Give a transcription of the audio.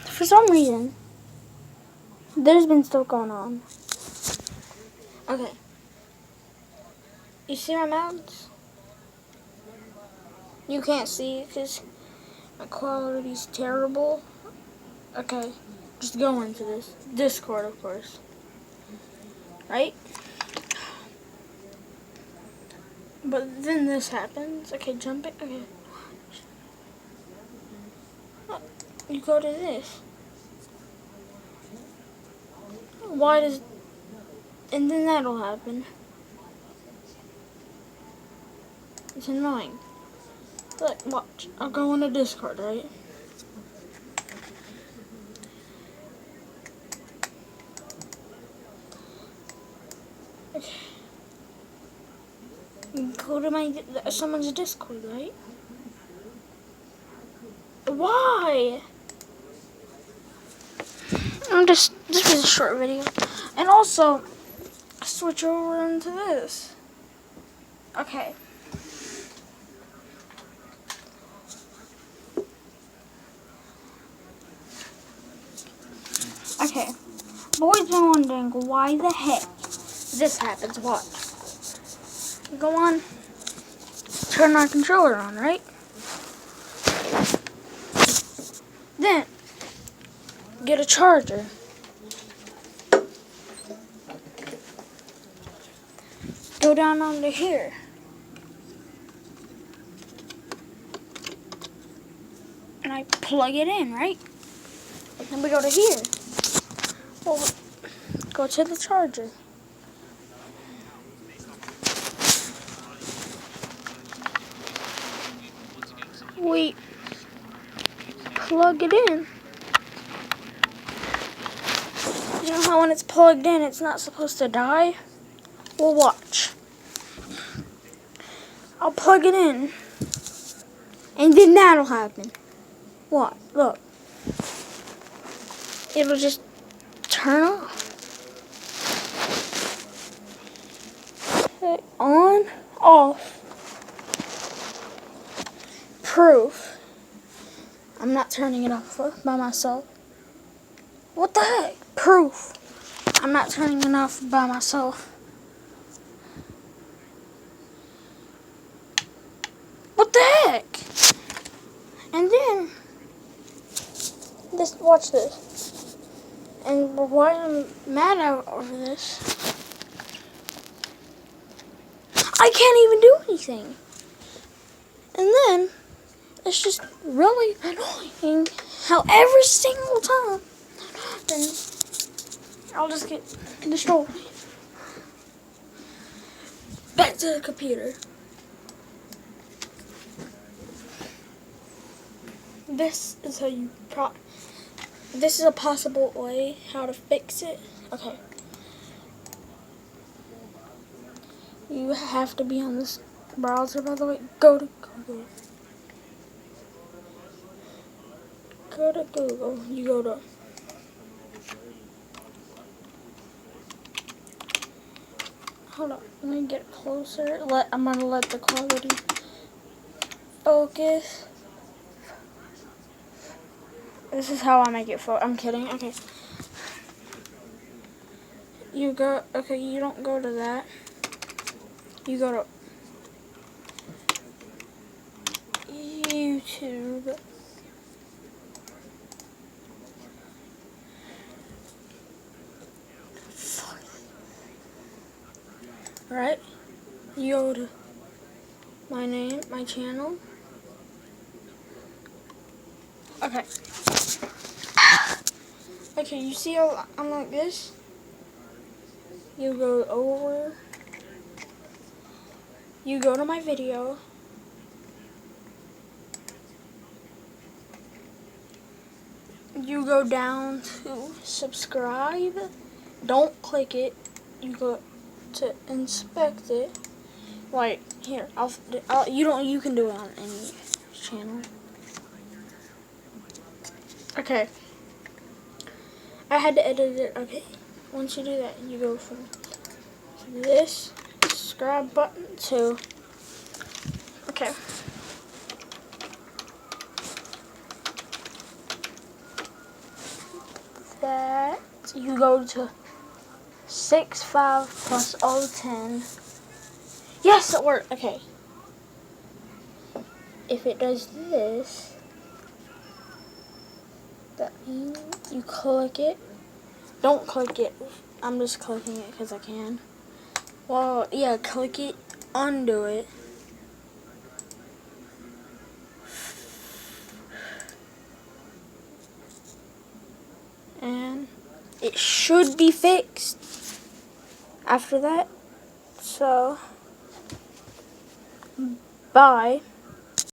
For some reason, there's been stuff going on. Okay. You see my mountains? You can't see because my quality's terrible. Okay. Just go into this. Discord, of course. Right? But then this happens. Okay, jump it. Okay. Oh, you go to this. Why does... And then that'll happen. It's annoying. Look, watch. I'll go on a Discord, right? Okay. Go to my someone's Discord, right? Why? This was a short video, and also switch over into this. Okay. Okay. Boys been wondering why the heck this happens. Watch. Go on. Turn our controller on, right? Then get a charger. Go down under here. And I plug it in, right? Then we go to here. Well, go to the charger. We plug it in. You know how when it's plugged in, it's not supposed to die? Well, watch. I'll plug it in. And then that'll happen. What? Look. It'll just turn off. Okay, on, off. Proof. I'm not turning it off by myself. What the heck? Proof. I'm not turning it off by myself. What the heck? And then, watch this. And why I'm mad over this, I can't even do anything. And then, it's just really annoying how every single time, then I'll just get destroyed. Back to the computer. This is how you this is a possible way how to fix it. Okay. You have to be on this browser, by the way. Go to Google. Go to Google. You go to hold on. Let me get closer. I'm gonna let the quality focus. This is how I make it I'm kidding. Okay. You go. Okay, you don't go to that. You go to YouTube. Right? You go to my name, my channel. Okay. Okay, you see how I'm like this? You go over. You go to my video. You go down to subscribe. Don't click it. You go to inspect it. Wait, here. You can do it on any channel. Okay. I had to edit it. Okay. Once you do that, you go from this subscribe button to okay. that, you go to 65 plus 010. Yes, it worked. Okay. If it does this, that means you click it. Don't click it. I'm just clicking it because I can. Well, yeah, click it, undo it. And it should be fixed after that. So, bye.